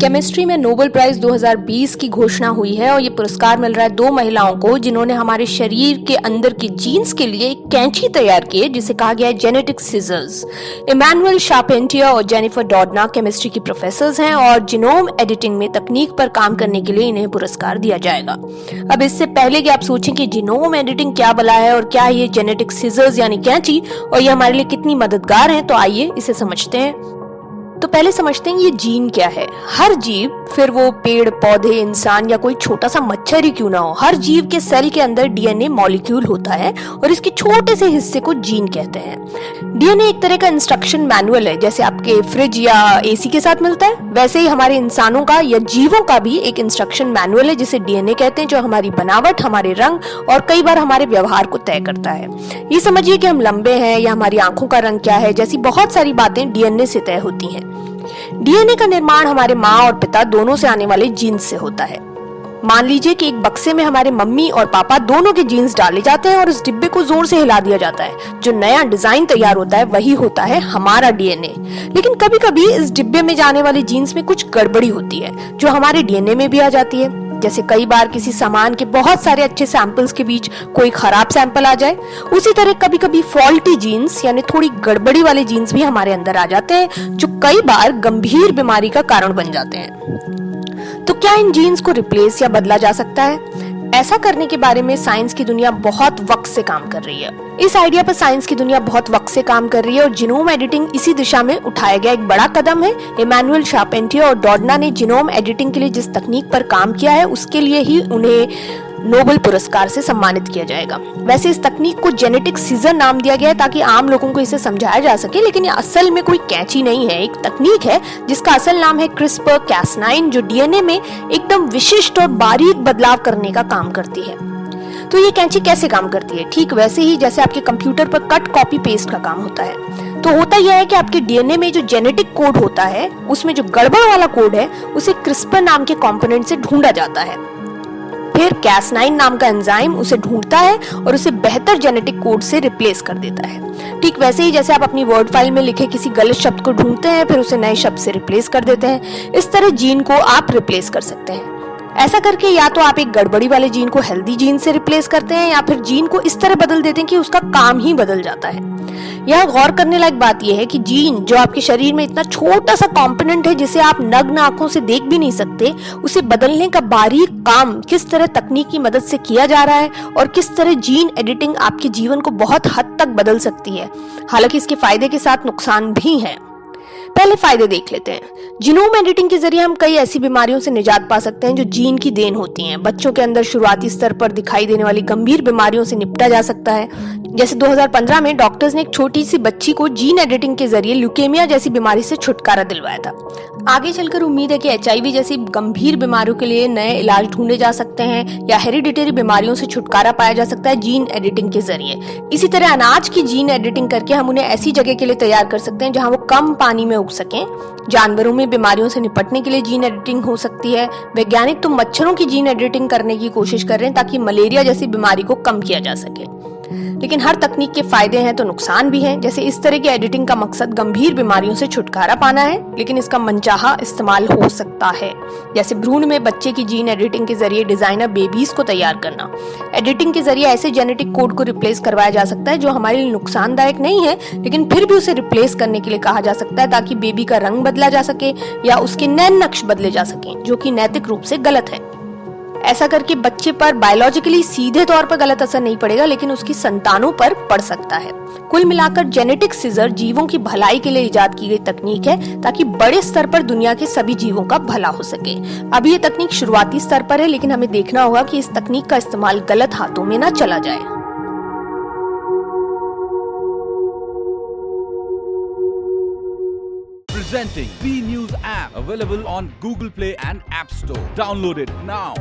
Chemistry में Nobel prize 2020 की घोषणा हुई है और ये पुरस्कार मिल रहा है दो महिलाओं को जिन्होंने हमारे शरीर के अंदर की जीन्स के लिए एक कैंची तैयार की है जिसे कहा गया है जेनेटिक सीजर्स। इमैनुअल शार्पेंटियर और जेनिफर डॉडना केमिस्ट्री की प्रोफेसर्स हैं और जीनोम एडिटिंग में तकनीक पर काम करने के लिए इन्हें पुरस्कार दिया जाएगा। अब इससे पहले कि आप सोचें कि जीनोम एडिटिंग क्या भला है और क्या ये जेनेटिक सीजर्स यानी कैंची और ये हमारे लिए कितनी मददगार है, तो आइए इसे समझते हैं। तो पहले समझते हैं ये जीन क्या है। हर जीव, फिर वो पेड़ पौधे, इंसान या कोई छोटा सा मच्छर ही क्यों ना हो, हर जीव के सेल के अंदर डीएनए मॉलिक्यूल होता है और इसके छोटे से हिस्से को जीन कहते हैं। डीएनए एक तरह का इंस्ट्रक्शन मैनुअल है, जैसे आपके फ्रिज या एसी के साथ मिलता है, वैसे ही हमारे इंसानों का या जीवों का भी एक इंस्ट्रक्शन मैनुअल है जिसे डीएनए कहते हैं, जो हमारी बनावट, हमारे रंग और कई बार हमारे व्यवहार को तय करता है। ये समझिए कि हम लंबे हैं या हमारी आंखों का रंग क्या है, जैसी बहुत सारी बातें डीएनए से तय होती हैं। डीएनए का निर्माण हमारे माँ और पिता दोनों से आने वाले जीन्स से होता है। मान लीजिए कि एक बक्से में हमारे मम्मी और पापा दोनों के जीन्स डाले जाते हैं और इस डिब्बे को जोर से हिला दिया जाता है। जो नया डिजाइन तैयार होता है वही होता है हमारा डीएनए। लेकिन कभी कभी इस डिब्बे में जाने वाले जीन्स में कुछ गड़बड़ी होती है जो हमारे डीएनए में भी आ जाती है। जैसे कई बार किसी सामान के बहुत सारे अच्छे सैंपल्स के बीच कोई खराब सैंपल आ जाए, उसी तरह कभी कभी फॉल्टी जीन्स यानी थोड़ी गड़बड़ी वाले जीन्स भी हमारे अंदर आ जाते हैं जो कई बार गंभीर बीमारी का कारण बन जाते हैं। तो क्या इन जीन्स को रिप्लेस या बदला जा सकता है? ऐसा करने के बारे में साइंस की दुनिया बहुत वक्त से काम कर रही है। इस आइडिया पर साइंस की दुनिया बहुत वक्त से काम कर रही है और जीनोम एडिटिंग इसी दिशा में उठाया गया एक बड़ा कदम है। इमैनुअल शार्पेंटियर और डॉडना ने जीनोम एडिटिंग के लिए जिस तकनीक पर काम किया है उसके लिए ही उन्हें नोबेल पुरस्कार से सम्मानित किया जाएगा। वैसे इस तकनीक को जेनेटिक सीजर नाम दिया गया है ताकि आम लोगों को इसे समझाया जा सके, लेकिन ये असल में कोई कैंची नहीं है, एक तकनीक है जिसका असल नाम है क्रिस्पर कैस9, जो डीएनए में एकदम विशिष्ट और बारीक बदलाव करने का काम करती है। तो ये कैंची कैसे काम करती है? ठीक वैसे ही जैसे आपके कंप्यूटर पर कट कॉपी पेस्ट का काम होता है। तो होता यह है कि आपके डीएनए में जो जेनेटिक कोड होता है उसमें जो गड़बड़ वाला कोड है उसे क्रिस्पर नाम के कंपोनेंट से ढूंढा जाता है। फिर कैस9 नाम का एंजाइम उसे ढूंढता है और उसे बेहतर जेनेटिक कोड से रिप्लेस कर देता है। ठीक वैसे ही जैसे आप अपनी वर्ड फाइल में लिखे किसी गलत शब्द को ढूंढते हैं फिर उसे नए शब्द से रिप्लेस कर देते हैं, इस तरह जीन को आप रिप्लेस कर सकते हैं। ऐसा करके या तो आप एक गड़बड़ी वाले जीन को हेल्दी जीन से रिप्लेस करते हैं या फिर जीन को इस तरह बदल देते हैं कि उसका काम ही बदल जाता है। यह गौर करने लायक बात यह है कि जीन, जो आपके शरीर में इतना छोटा सा कंपोनेंट है जिसे आप नग्न आंखों से देख भी नहीं सकते, उसे बदलने का बारीक काम किस तरह तकनीक की मदद से किया जा रहा है और किस तरह जीन एडिटिंग आपके जीवन को बहुत हद तक बदल सकती है। हालांकि इसके फायदे के साथ नुकसान भी हैं। पहले फायदे देख लेते हैं। जीनोम एडिटिंग के जरिए हम कई ऐसी बीमारियों से निजात पा सकते हैं जो जीन की देन होती हैं। बच्चों के अंदर शुरुआती स्तर पर दिखाई देने वाली गंभीर बीमारियों से निपटा जा सकता है। जैसे 2015 में डॉक्टर्स ने एक छोटी सी बच्ची को जीन एडिटिंग के जरिए ल्यूकेमिया जैसी बीमारी से छुटकारा दिलवाया था। आगे चलकर उम्मीद है कि एचआईवी जैसी गंभीर बीमारियों के लिए नए इलाज ढूंढे जा सकते हैं या हेरिडिटरी बीमारियों से छुटकारा पाया जा सकता है जीन एडिटिंग के जरिए। इसी तरह अनाज की जीन एडिटिंग करके हम उन्हें ऐसी जगह के लिए तैयार कर सकते हैं जहां वो कम पानी में उग सकें। जानवरों में बीमारियों से निपटने के लिए जीन एडिटिंग हो सकती है। वैज्ञानिक तो मच्छरों की जीन एडिटिंग करने की कोशिश कर रहे हैं ताकि मलेरिया जैसी बीमारी को कम किया जा सके। लेकिन हर तकनीक के फायदे हैं तो नुकसान भी हैं। जैसे इस तरह की एडिटिंग का मकसद गंभीर बीमारियों से छुटकारा पाना है, लेकिन इसका मनचाहा इस्तेमाल हो सकता है। जैसे भ्रूण में बच्चे की जीन एडिटिंग के जरिए डिजाइनर बेबीज को तैयार करना। एडिटिंग के जरिए ऐसे जेनेटिक कोड को रिप्लेस करवाया जा सकता है जो हमारे लिए नुकसानदायक नहीं है, लेकिन फिर भी उसे रिप्लेस करने के लिए कहा जा सकता है ताकि बेबी का रंग बदला जा सके या उसके नैन नक्श बदले जा सके, जो कि नैतिक रूप से गलत है। ऐसा करके बच्चे पर बायोलॉजिकली सीधे तौर पर गलत असर नहीं पड़ेगा, लेकिन उसकी संतानों पर पड़ सकता है। कुल मिलाकर जेनेटिक सीजर जीवों की भलाई के लिए इजाद की गई तकनीक है ताकि बड़े स्तर पर दुनिया के सभी जीवों का भला हो सके। अभी ये तकनीक शुरुआती स्तर पर है, लेकिन हमें देखना होगा कि इस तकनीक का इस्तेमाल गलत हाथों में न चला जाए। Presenting B News app, available on Google Play and App Store. Download it now.